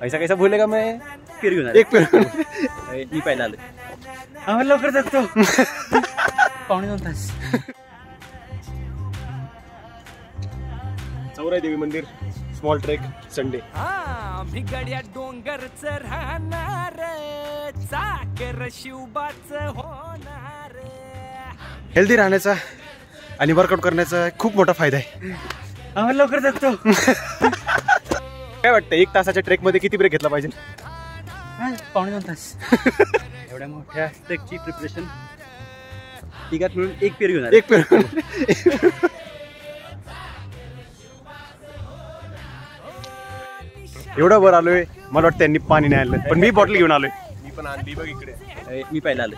ऐसा कैसा भूलेगा मैं? पेरू घेऊन एक पेरू मी पहिला आलो. आम्हाला लवकर जगतो. पावणे 2 तास. चौराई देवी मंदिर स्मॉल ट्रेक संडे. भिगड्या डोंगरच राहणार चाकर शिवबाच होणार. हेल्दी राहण्याचा आणि वर्कआउट करण्याचा खूप मोठा फायदा आहे. आम्हाला लवकर जगतो. काय वाटतं 1 तासाच्या ट्रेक मध्ये किती ब्रेक घेतला पाहिजे? पावणे 2 तास. एवढ्या मोठ्या ट्रेकची प्रिपरेशन तिघात मिळून एक पेरू घेऊन एक पेरू. एवढं वर आलोय मला वाटतं त्यांनी पाणी नाही आणलं पण मी बॉटल घेऊन आलोय. मी पण आणली बघ इकडे. मी पहिला आलो.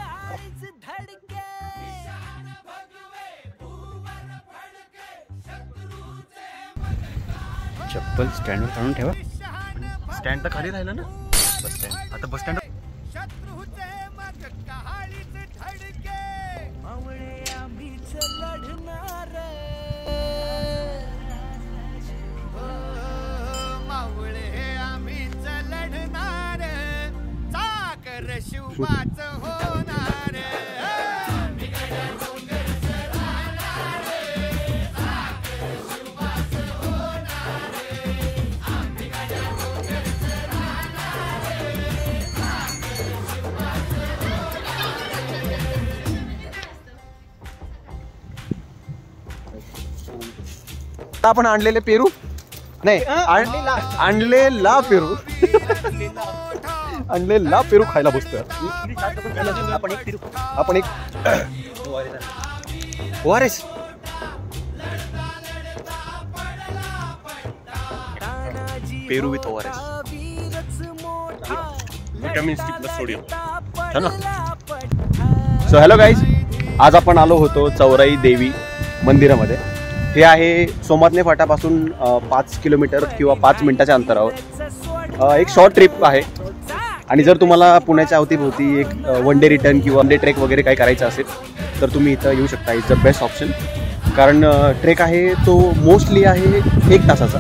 चप्पल स्टँडवर काढून ठेवा. स्टँड तर खाली राहिला ना. Bus stand. आता बस स्टँड शिवबाच होणार. आपण आणलेले पेरू नाही आणलेला पेरू आणलेला पेरू खायला बसतोय आपण एक ORS Peru with ORS vitamin C plus sodium. So hello guys, आज आपण आलो होतो चौराई देवी मंदिरामध्ये. हे आहे सोमातने फाटापासून 5 किलोमीटर किंवा 5 मिनिटाच्या अंतरावर. एक शॉर्ट ट्रिप आहे आणि जर तुम्हाला पुण्याच्या अवतीभोवती एक वन डे रिटर्न किंवा वन डे ट्रेक वगैरे काही करायचं असेल तर तुम्ही इथं येऊ शकता. It's the best option. कारण ट्रेक आहे तो मोस्टली आहे 1 तासाचा.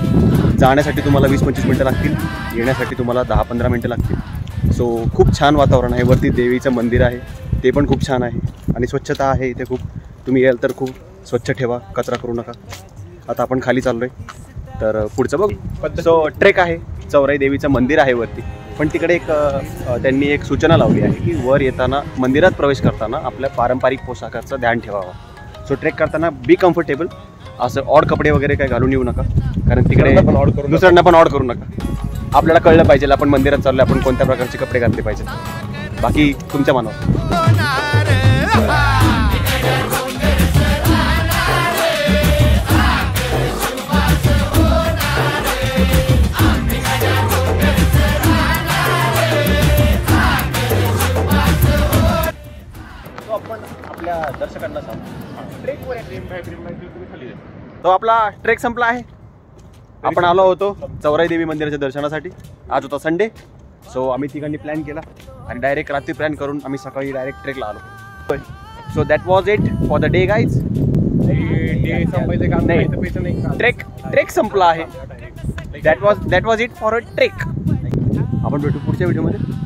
जाण्यासाठी तुम्हाला 20-25 मिनटं लागतील, येण्यासाठी तुम्हाला 10-15 मिनटं लागतील. सो खूप छान वातावरण आहे. वरती देवीचं मंदिर आहे ते पण खूप छान आहे आणि स्वच्छता आहे इथे खूप. तुम्ही याल तर खूप स्वच्छ ठेवा, कचरा करू नका. आता आपण खाली चाललो आहे तर पुढचं बघ. सो ट्रेक आहे, चौराई देवीचं मंदिर आहे वरती. पण तिकडे एक त्यांनी एक सूचना लावली आहे की वर येताना मंदिरात प्रवेश करताना आपल्या पारंपरिक पोशाखाचं ध्यान ठेवावं. सो ट्रेक करताना बी कम्फर्टेबल. असं ऑड कपडे वगैरे काही घालून येऊ नका कारण तिकडे दुसऱ्यांना पण ऑड करू नका. आपल्याला कळलं पाहिजे आपण मंदिरात चाललो, आपण कोणत्या प्रकारचे कपडे घातले पाहिजे. बाकी तुमच्या मनावर. आपल्या दर्शकांना तो आपला ट्रेक संपला आहे. आपण आलो होतो चौराई देवी मंदिराच्या दर्शनासाठी. आज होता संडे. सो आम्ही तिघांनी प्लॅन केला आणि डायरेक्ट रात्री प्लॅन करून आम्ही सकाळी डायरेक्ट ट्रेकला आलो. So that was it for the day guys. Trek संपला आहे. That was it for a trek. आपण भेटू पुढच्या व्हिडिओमध्ये.